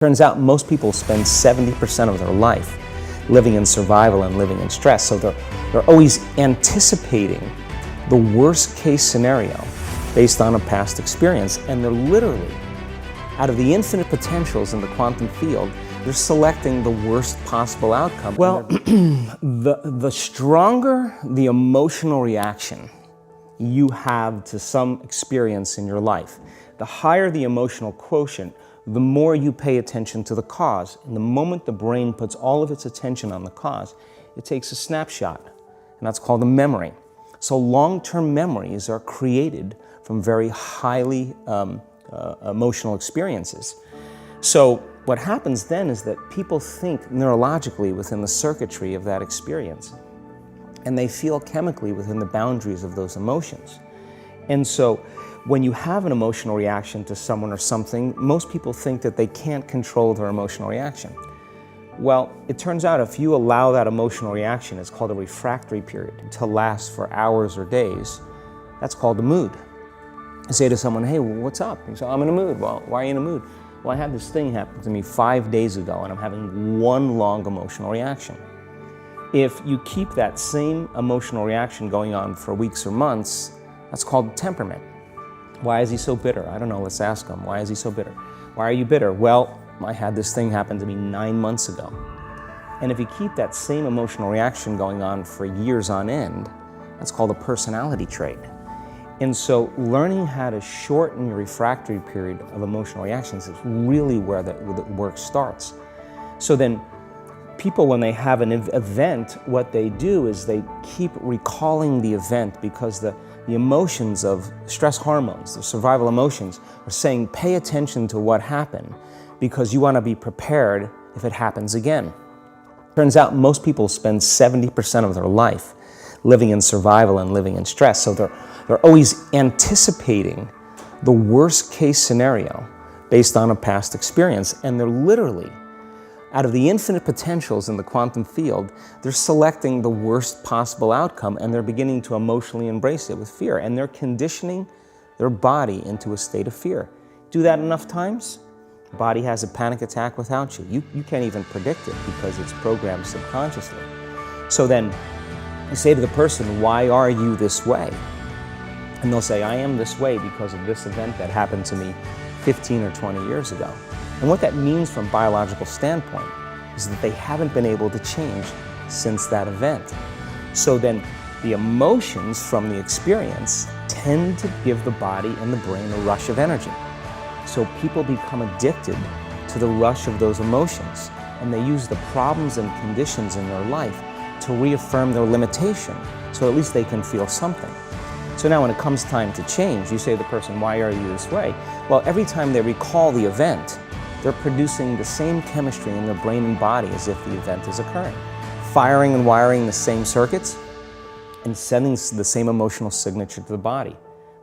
Turns out most people spend 70% of their life living in survival and living in stress. So they're always anticipating the worst case scenario based on a past experience. And they're literally, out of the infinite potentials in the quantum field, they're selecting the worst possible outcome. Well, the stronger the emotional reaction you have to some experience in your life, the higher the emotional quotient, the more you pay attention to the cause. And the moment the brain puts all of its attention on the cause, it takes a snapshot, and that's called a memory. So long-term memories are created from very highly emotional experiences. So what happens then is that people think neurologically within the circuitry of that experience, and they feel chemically within the boundaries of those emotions. And so when you have an emotional reaction to someone or something, most people think that they can't control their emotional reaction. Well, it turns out if you allow that emotional reaction, it's called a refractory period, to last for hours or days, that's called a mood. I say to someone, hey, what's up? You say, I'm in a mood. Well, why are you in a mood? Well, I had this thing happen to me 5 days ago, and I'm having one long emotional reaction. If you keep that same emotional reaction going on for weeks or months, that's called temperament. Why is he so bitter? I don't know, let's ask him. Why is he so bitter? Why are you bitter? Well, I had this thing happen to me 9 months ago. And if you keep that same emotional reaction going on for years on end, that's called a personality trait. And so learning how to shorten your refractory period of emotional reactions is really where the work starts. So then people, when they have an event, what they do is they keep recalling the event because the emotions of stress hormones, the survival emotions, are saying pay attention to what happened because you want to be prepared if it happens again. Turns out most people spend 70% of their life living in survival and living in stress. So they're always anticipating the worst case scenario based on a past experience. And they're literally, out of the infinite potentials in the quantum field, they're selecting the worst possible outcome, and they're beginning to emotionally embrace it with fear. And they're conditioning their body into a state of fear. Do that enough times, the body has a panic attack without you. You can't even predict it because it's programmed subconsciously. So then you say to the person, why are you this way? And they'll say, I am this way because of this event that happened to me 15 or 20 years ago. And what that means from a biological standpoint is that they haven't been able to change since that event. So then the emotions from the experience tend to give the body and the brain a rush of energy. So people become addicted to the rush of those emotions, and they use the problems and conditions in their life to reaffirm their limitation, so at least they can feel something. So now when it comes time to change, you say to the person, why are you this way? Well, every time they recall the event, they're producing the same chemistry in their brain and body as if the event is occurring, firing and wiring the same circuits and sending the same emotional signature to the body.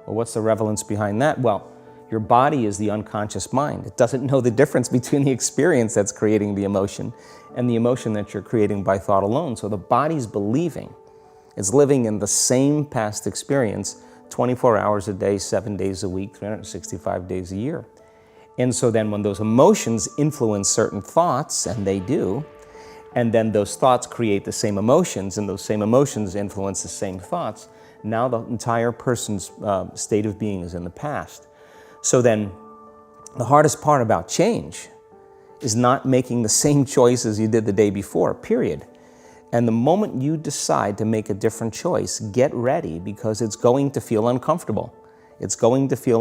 Well, what's the relevance behind that? Well, your body is the unconscious mind. It doesn't know the difference between the experience that's creating the emotion and the emotion that you're creating by thought alone. So the body's believing it's living in the same past experience 24 hours a day, 7 days a week, 365 days a year. And so then when those emotions influence certain thoughts, and they do, and then those thoughts create the same emotions, and those same emotions influence the same thoughts, now the entire person's state of being is in the past. So then the hardest part about change is not making the same choices you did the day before, period. And the moment you decide to make a different choice, get ready because it's going to feel uncomfortable. It's going to feel